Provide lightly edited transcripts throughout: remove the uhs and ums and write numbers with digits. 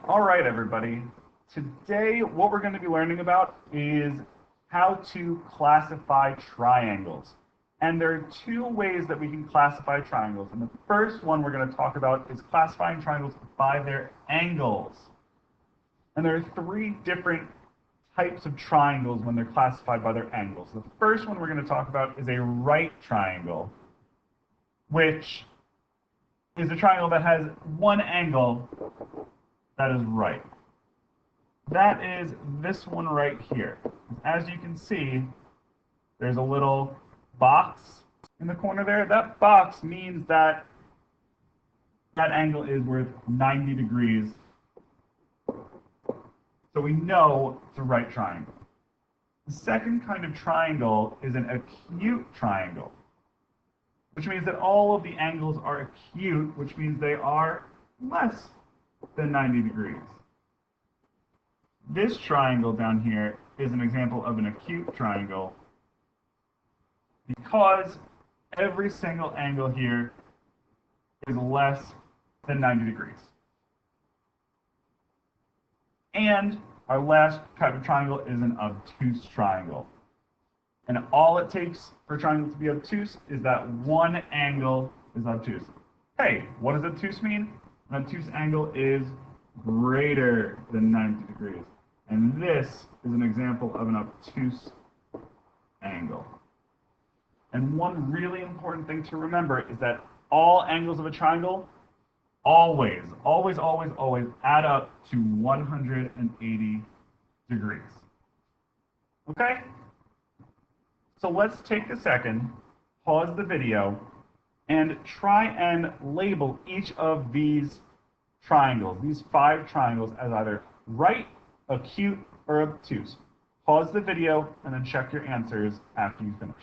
All right, everybody. Today, what we're going to be learning about is how to classify triangles. And there are two ways that we can classify triangles. And the first one we're going to talk about is classifying triangles by their angles. And there are three different types of triangles when they're classified by their angles. The first one we're going to talk about is a right triangle, which is a triangle that has one angle that is right. That is this one right here. As you can see, there's a little box in the corner there. That box means that that angle is worth 90 degrees. So we know it's a right triangle. The second kind of triangle is an acute triangle, which means that all of the angles are acute, which means they are less than 90 degrees. This triangle down here is an example of an acute triangle because every single angle here is less than 90 degrees. And our last type of triangle is an obtuse triangle. And all it takes for a triangle to be obtuse is that one angle is obtuse. Hey, what does obtuse mean? An obtuse angle is greater than 90 degrees. And this is an example of an obtuse angle. And one really important thing to remember is that all angles of a triangle always add up to 180 degrees. Okay? So let's take a second, pause the video, and try and label each of these triangles, these 5 triangles, as either right, acute, or obtuse. Pause the video and then check your answers after you finish.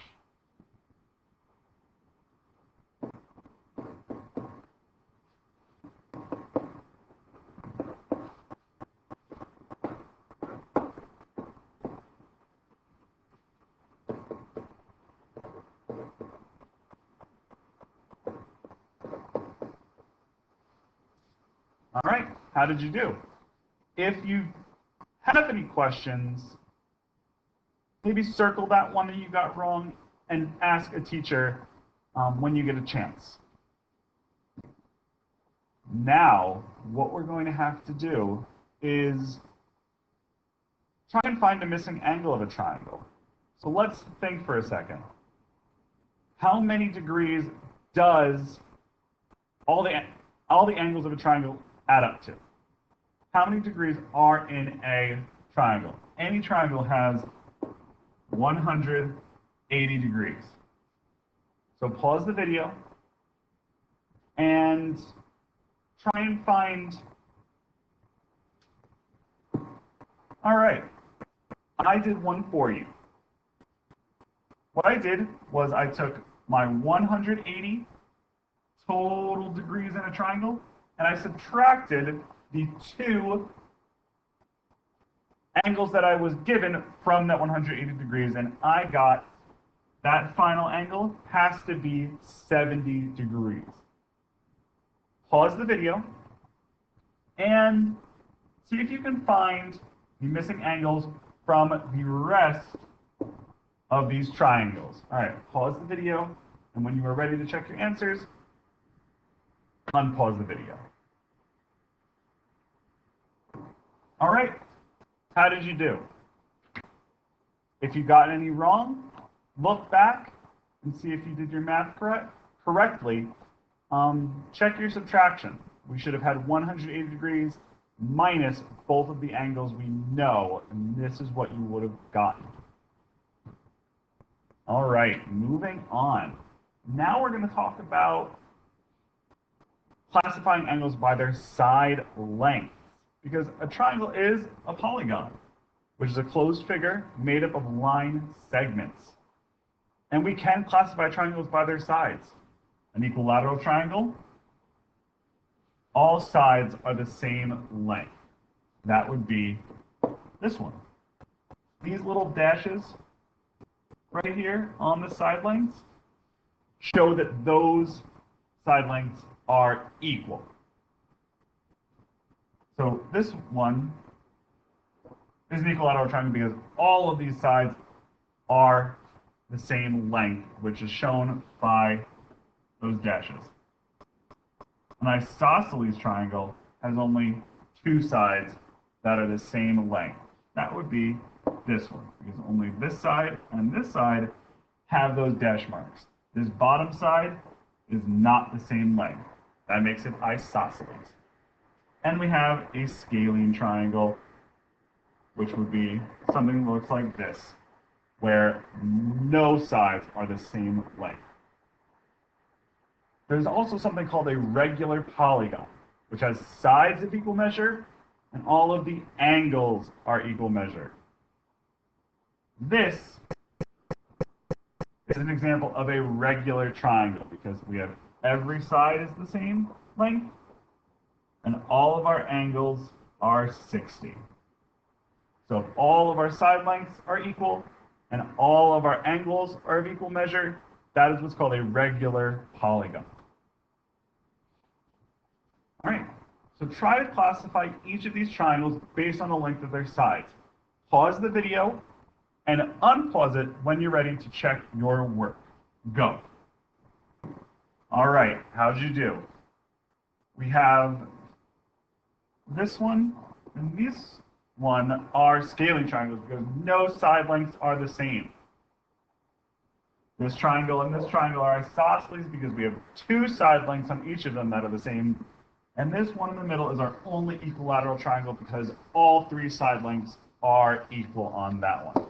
All right, how did you do? If you have any questions, maybe circle that one that you got wrong and ask a teacher when you get a chance. Now, what we're going to have to do is try and find a missing angle of a triangle. So let's think for a second. How many degrees does all the angles of a triangle add up to? How many degrees are in a triangle? Any triangle has 180 degrees. So pause the video and try and find. All right, I did one for you. What I did was I took my 180 total degrees in a triangle and I subtracted the 2 angles that I was given from that 180 degrees, and I got that final angle has to be 70 degrees. Pause the video and see if you can find the missing angles from the rest of these triangles. All right, pause the video, and when you are ready to check your answers, unpause the video. All right, how did you do? If you got any wrong, look back and see if you did your math correctly. Check your subtraction. We should have had 180 degrees minus both of the angles we know, and this is what you would have gotten. All right, moving on. Now we're going to talk about classifying angles by their side length, because a triangle is a polygon, which is a closed figure made up of line segments. And we can classify triangles by their sides. An equilateral triangle, all sides are the same length. That would be this one. These little dashes right here on the side lengths show that those side lengths are equal. So this one is an equilateral triangle because all of these sides are the same length, which is shown by those dashes. An isosceles triangle has only two sides that are the same length. That would be this one, because only this side and this side have those dash marks. This bottom side is not the same length. That makes it isosceles. And we have a scalene triangle, which would be something that looks like this, where no sides are the same length. There's also something called a regular polygon, which has sides of equal measure, and all of the angles are equal measure. This is an example of a regular triangle because we have every side is the same length, and all of our angles are 60. So if all of our side lengths are equal, and all of our angles are of equal measure, that is what's called a regular polygon. All right, so try to classify each of these triangles based on the length of their sides. Pause the video and unpause it when you're ready to check your work. Go. All right, how'd you do? We have this one and this one are scalene triangles because no side lengths are the same. This triangle and this triangle are isosceles because we have two side lengths on each of them that are the same. And this one in the middle is our only equilateral triangle because all three side lengths are equal on that one.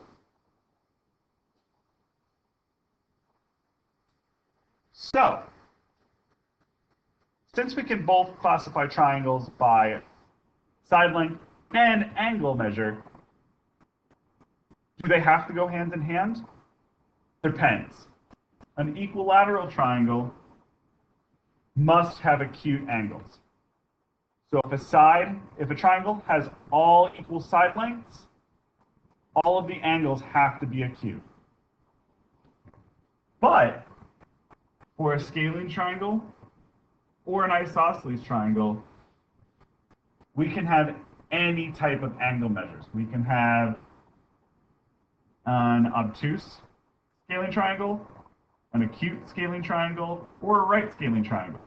So, since we can both classify triangles by side length and angle measure, do they have to go hand in hand? Depends. An equilateral triangle must have acute angles. So if a triangle has all equal side lengths, all of the angles have to be acute. But for a scalene triangle or an isosceles triangle, we can have any type of angle measures. We can have an obtuse scalene triangle, an acute scalene triangle, or a right scalene triangle.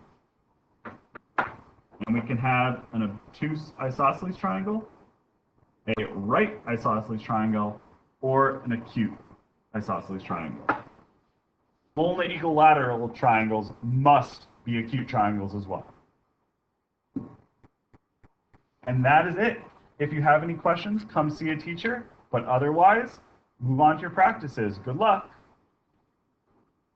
And we can have an obtuse isosceles triangle, a right isosceles triangle, or an acute isosceles triangle. Only equilateral triangles must be acute triangles as well. And that is it. If you have any questions, come see a teacher, but otherwise, move on to your practices. Good luck.